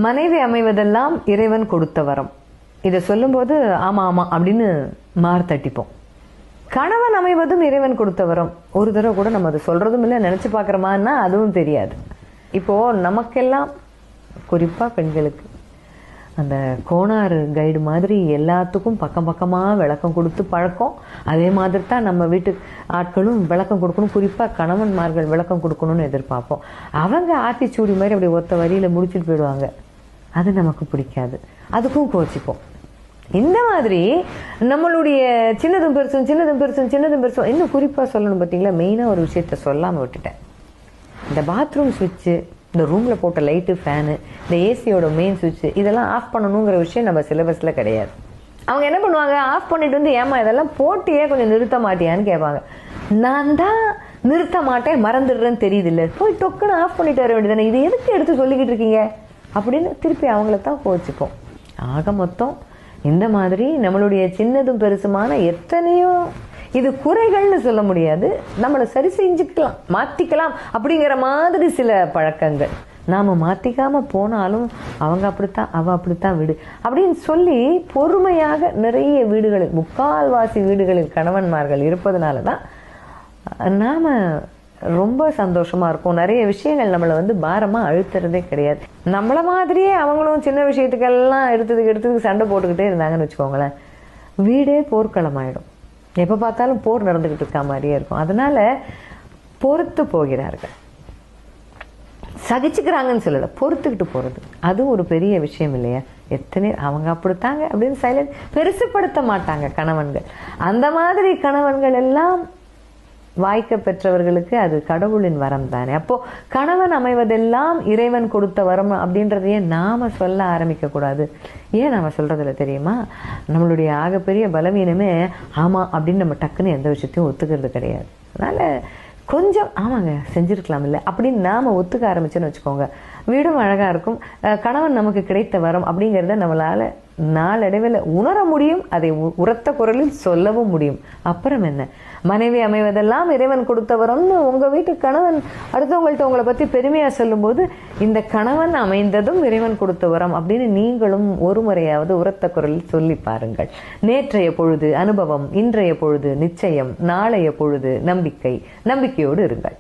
மனைவி அமைவதெல்லாம் இறைவன் கொடுத்த வரம். இதை சொல்லும்போது ஆமா ஆமா அப்படின்னு மார்த்தட்டிப்போம். கணவன் அமைவதும் இறைவன் கொடுத்த வரம். ஒரு தடவை கூட நம்ம அதை சொல்றதும் இல்லை, நினைச்சு பார்க்குறோமான்னா அதுவும் தெரியாது. இப்போ நமக்கெல்லாம் குறிப்பா பெண்களுக்கு அந்த கோணாறு கைடு மாதிரி எல்லாத்துக்கும் பக்கம் பக்கமாக விளக்கம் கொடுத்து பழக்கம். அதே மாதிரி தான் நம்ம வீட்டு ஆட்களும் விளக்கம் கொடுக்கணும், குறிப்பாக கணவன்மார்கள் விளக்கம் கொடுக்கணும்னு எதிர்பார்ப்போம். அவங்க ஆத்திச்சூடி மாதிரி அப்படி ஒத்த வரியில் முடிச்சுட்டு போயிடுவாங்க. அது நமக்கு பிடிக்காது, அதுக்கும் கோச்சிப்போம். இந்த மாதிரி நம்மளுடைய சின்னதும் பெருசும் சின்னதும் பெருசும் சின்னதும் பெருசும். இன்னும் குறிப்பாக சொல்லணும் பார்த்தீங்களா, மெயினாக ஒரு விஷயத்த சொல்லாமல் விட்டுட்டேன். இந்த பாத்ரூம் சுவிட்சு, இந்த ரூமில் போட்ட லைட்டு, ஃபேனு, இந்த ஏசியோட மெயின் சுவிட்சு, இதெல்லாம் ஆஃப் பண்ணணுங்கிற விஷயம் நம்ம சிலபஸில் கிடையாது. அவங்க என்ன பண்ணுவாங்க, ஆஃப் பண்ணிட்டு வந்து ஏமா இதெல்லாம் போட்டியே கொஞ்சம் நிறுத்த மாட்டியான்னு கேட்பாங்க. நான் தான் நிறுத்த மாட்டேன், மறந்துடுறேன்னு தெரியுது இல்லை, போய் டொக்குன்னு ஆஃப் பண்ணிட்டு வர வேண்டியதானே, இது எதுக்கு எடுத்து சொல்லிக்கிட்டு இருக்கீங்க அப்படின்னு திருப்பி அவங்கள தான் கோச்சிப்போம். ஆக மொத்தம் இந்த மாதிரி நம்மளுடைய சின்னதும் பெருசுமான எத்தனையோ, இது குறைகள்னு சொல்ல முடியாது, நம்மளை சரி செஞ்சுக்கலாம், மாற்றிக்கலாம் அப்படிங்கிற மாதிரி சில பழக்கங்கள். நாம் மாற்றிக்காமல் போனாலும் அவங்க அப்படித்தான், அவள் அப்படித்தான் விடு அப்படின்னு சொல்லி பொறுமையாக நிறைய வீடுகளில், முக்கால்வாசி வீடுகளில் கணவன்மார்கள் இருப்பதனால தான் நாம் ரொம்ப சந்தோஷமாக இருக்கும். நிறைய விஷயங்கள் நம்மளை பாரமாக அழுத்துறதே கிடையாது. நம்மளை மாதிரியே அவங்களும் சின்ன விஷயத்துக்கெல்லாம் எடுத்ததுக்கு சண்டை போட்டுக்கிட்டே இருந்தாங்கன்னு வச்சுக்கோங்களேன், வீடே போர்க்களமாயிடும். எப்போ பார்த்தாலும் போர் நடந்துக்கிட்டு இருக்க மாதிரியே இருக்கும். அதனால பொறுத்து போகிறார்கள். சகிச்சுக்கிறாங்கன்னு சொல்லலை, பொறுத்துக்கிட்டு போகிறது அது ஒரு பெரிய விஷயம் இல்லையா? எத்தனை அவங்க அப்படித்தாங்க அப்படின்னு சைலண்ட் பெருசுப்படுத்த மாட்டாங்க கணவன்கள். அந்த மாதிரி கணவன்கள் எல்லாம் வாய்க்க பெற்றவர்களுக்கு அது கடவுளின் வரம் தானே. அப்போ கணவன் அமைவதெல்லாம் இறைவன் கொடுத்த வரம் அப்படின்றதையே நாம சொல்ல ஆரம்பிக்க கூடாது. ஏன் நாம சொல்றதில்ல தெரியுமா? நம்மளுடைய ஆகப்பெரிய பலவீனமே ஆமா அப்படின்னு நம்ம டக்குன்னு எந்த விஷயத்தையும் ஒத்துக்கிறது கிடையாது. அதனால கொஞ்சம் ஆமாங்க செஞ்சிருக்கலாம் இல்லை அப்படின்னு நாம ஒத்துக்க ஆரம்பிச்சோன்னு வச்சுக்கோங்க, வீடும் அழகா இருக்கும். கணவன் நமக்கு கிடைத்த வரம் அப்படிங்கிறத நம்மளால நாளடைவில் உணர முடியும், அதை உரத்த குரலில் சொல்லவும் முடியும். அப்புறம் என்ன, மனைவி அமைவதெல்லாம் இறைவன் கொடுத்த வரம்னு உங்க வீட்டு கணவன் அடுத்தவங்கள்ட்ட உங்களை பத்தி பெருமையா சொல்லும் போது, இந்த கணவன் அமைந்ததும் இறைவன் கொடுத்த வரம் அப்படின்னு நீங்களும் ஒரு முறையாவது உரத்த குரலில் சொல்லி பாருங்கள். நேற்றைய பொழுது அனுபவம், இன்றைய பொழுது நிச்சயம், நாளைய பொழுது நம்பிக்கை, நம்பிக்கையோடு இருங்கள்.